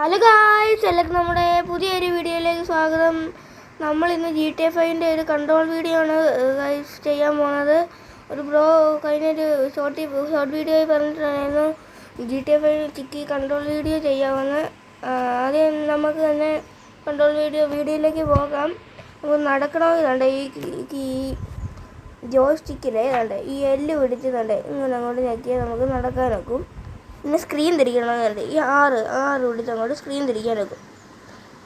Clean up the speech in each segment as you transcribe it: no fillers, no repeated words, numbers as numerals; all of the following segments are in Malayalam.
ഹലോ ഗായ്സ്, എല്ലാവർക്കും നമ്മുടെ പുതിയൊരു വീഡിയോയിലേക്ക് സ്വാഗതം. നമ്മൾ ഇന്ന് GTA 5 ഒരു കൺട്രോൾ വീഡിയോ ആണ് ഗായ്സ് ചെയ്യാൻ പോകുന്നത്. ഒരു ബ്രോ കഴിഞ്ഞൊരു ഷോർട്ട് വീഡിയോയിൽ പറഞ്ഞിട്ടുണ്ടായിരുന്നു GTA 5 ചിക്കി കൺട്രോൾ വീഡിയോ ചെയ്യാമെന്ന്. ആദ്യം നമുക്ക് തന്നെ കൺട്രോൾ വീഡിയോയിലേക്ക് പോകാം. നമുക്ക് നടക്കണമെങ്കിൽ വേണ്ട ഈ ജോയ്സ്റ്റിക്കിലെ വേണ്ട ഈ എല്ല് പിടിച്ചുണ്ട് ഇങ്ങനെ അങ്ങോട്ട് ഞെക്കിയാൽ നമുക്ക് നടക്കാൻ നോക്കും. പിന്നെ സ്ക്രീൻ തിരിക്കണമെന്നുണ്ട് ഈ ആറ് പിടിച്ച് അങ്ങോട്ട് സ്ക്രീൻ തിരിക്കാൻ വെക്കും.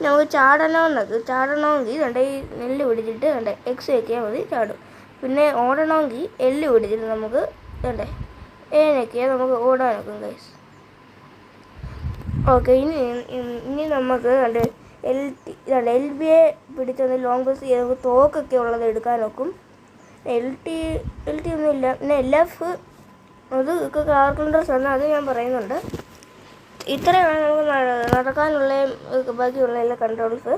നമുക്ക് ചാടണമെങ്കിൽ വേണ്ട ഈ നെല്ല് പിടിച്ചിട്ട് വേണ്ട എക്സ് വെക്കിയാൽ മതി, ചാടും. പിന്നെ ഓടണമെങ്കിൽ എല്ല് പിടിച്ചിട്ട് നമുക്ക് വേണ്ടേ ഏനൊക്കെയാൽ നമുക്ക് ഓടാൻ വെക്കും ഗൈസ്. ഓക്കെ, ഇനി നമുക്ക് വേണ്ട LB പിടിച്ചൊന്ന് ലോങ് പ്രസ് ചെയ്ത് നമുക്ക് തോക്കൊക്കെ ഉള്ളത് എടുക്കാൻ നോക്കും. LT ഒന്നുമില്ല. പിന്നെ LF അത് കാൽക്കുലേറ്റേഴ്സ് ആണ്, അത് ഞാൻ പറയുന്നുണ്ട്. ഇത്രയാണ് നമുക്ക് നടക്കാനുള്ള ബാക്കിയുള്ള എല്ലാ കൺട്രോൾസ്.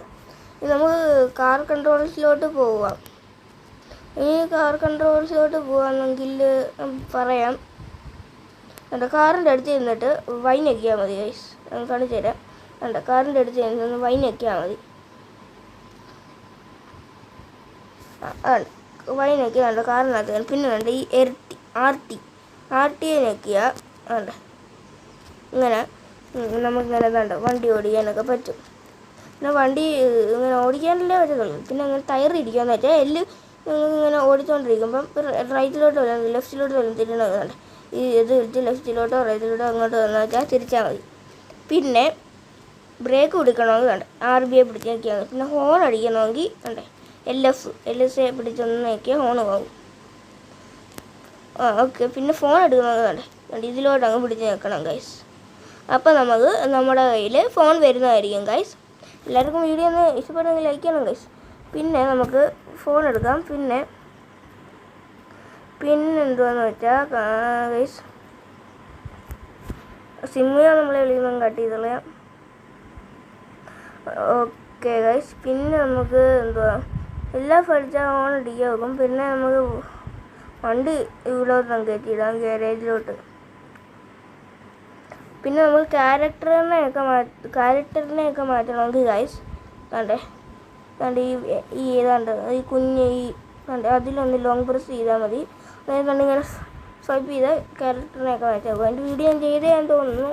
ഇനി നമുക്ക് കാർ കൺട്രോൾസിലോട്ട് പോവാം. പോകാമെങ്കിൽ പറയാം. കാറിൻ്റെ അടുത്ത് ചെന്നിട്ട് വൈനൊക്കെയാൽ മതി ഗൈസ്. കാണിച്ചു തരാം. കാറിൻ്റെ അടുത്ത് ചെന്ന് വൈനൊക്കെയാൽ മതി. വൈനൊക്കെ വേണ്ട കാറിനകത്ത്. പിന്നെ വേണ്ട ഈ RT ഞെക്കിയാൽ വേണ്ട ഇങ്ങനെ നമുക്കിങ്ങനെ വേണ്ട വണ്ടി ഓടിക്കാനൊക്കെ പറ്റും. പിന്നെ വണ്ടി ഇങ്ങനെ ഓടിക്കാനല്ലേ പറ്റത്തുള്ളൂ. പിന്നെ അങ്ങനെ ടയർ ഇരിക്കാന്ന് വെച്ചാൽ ഇങ്ങനെ ഓടിച്ചുകൊണ്ടിരിക്കുമ്പം റൈറ്റിലോട്ട് വരാം ലെഫ്റ്റിലോട്ട് വരാം തിരിയണമെന്നുണ്ട്. ഇത് ലെഫ്റ്റിലോട്ടോ റൈറ്റിലോട്ടോ അങ്ങോട്ട് വന്നു വെച്ചാൽ തിരിച്ചാൽ മതി. പിന്നെ ബ്രേക്ക് പിടിക്കണമെങ്കിൽ വേണ്ട RB പിടിച്ച് നോക്കിയാൽ മതി. പിന്നെ ഹോൺ അടിക്കണമെങ്കിൽ വേണ്ടേ LS പിടിച്ചൊന്ന് നോക്കിയാൽ ഹോൺ പോകും. ഓക്കെ, പിന്നെ ഫോൺ എടുക്കുന്നത് വേണ്ട ഇതിലോട്ട് അങ്ങ് പിടിച്ച് വെക്കണം ഗൈസ്. അപ്പോൾ നമുക്ക് നമ്മുടെ കയ്യിൽ ഫോൺ വരുന്നതായിരിക്കും ഗൈസ്. എല്ലാവർക്കും വീഡിയോ ഒന്ന് ഇഷ്ടപ്പെടുമെങ്കിൽ ലൈക്ക് ചെയ്യണം ഗൈസ്. പിന്നെ നമുക്ക് ഫോൺ എടുക്കാം. പിന്നെ എന്തുവാന്ന് വെച്ചാൽ ഗൈസ് സിമ്മിയാണ് നമ്മളെ വിളിക്കുന്നത്, കട്ട് ചെയ്ത് കളയാം. ഓക്കെ ഗൈസ്, പിന്നെ നമുക്ക് എന്തുവാ എല്ലാ പഠിച്ചാൽ ഫോൺ അടിക്കാൻ വെക്കും. പിന്നെ നമുക്ക് വണ്ടി ഇവിടോട്ട് കയറ്റിയിടാം ഗാരേജിലോട്ട്. പിന്നെ നമ്മൾ ക്യാരക്ടറിനെയൊക്കെ മാറ്റണമെങ്കിൽ ഗൈസ് ഈ കുഞ്ഞ് അതിലൊന്ന് ലോങ് പ്രസ് ചെയ്താൽ മതി. അതായത് ഇങ്ങനെ സ്വൈപ്പ് ചെയ്ത് ക്യാരക്ടറിനെയൊക്കെ മാറ്റാം. അതിൻ്റെ വീഡിയോ ഞാൻ ചെയ്തേ ഞാൻ തോന്നുന്നു.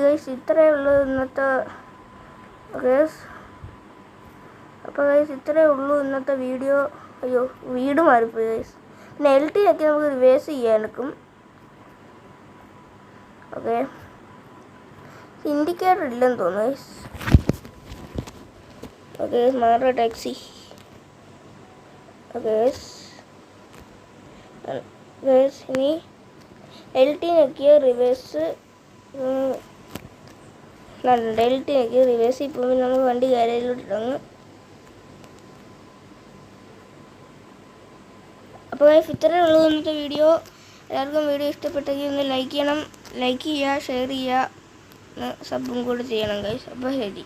ഗൈസ് ഇത്രയേ ഉള്ളൂ ഇന്നത്തെ ഗൈസ്. അപ്പോൾ ഗൈസ് ഇത്രയേ ഉള്ളൂ ഇന്നത്തെ വീഡിയോ. അയ്യോ, വീട് മാറിപ്പോയി ഗൈസ്. പിന്നെ LT ഒക്കെ നമുക്ക് റിവേഴ്സ് ചെയ്യാൻ എടുക്കും. ഓക്കെ, ഇൻഡിക്കേറ്റർ ഇല്ലെന്ന് തോന്നുന്നു ഗൈസ്. ഓക്കെ, മാറ ടാക്സി. ഓക്കെ ഗൈസ്, ഇനി LT നോക്കിയ റിവേഴ്സ് ഇപ്പോൾ നമുക്ക് വണ്ടി ഗാരേജിലോട്ട് ഇടങ്ങും. അപ്പോൾ ഗൈസ് ഇത്രയേ ഉള്ളൂ ഇന്നത്തെ വീഡിയോ. എല്ലാവർക്കും വീഡിയോ ഇഷ്ടപ്പെട്ടെങ്കിൽ ഒന്ന് ലൈക്ക് ചെയ്യുക, ഷെയർ ചെയ്യുക, സബും കൂടെ ചെയ്യണം ഗൈസ്. അപ്പോൾ ശരി.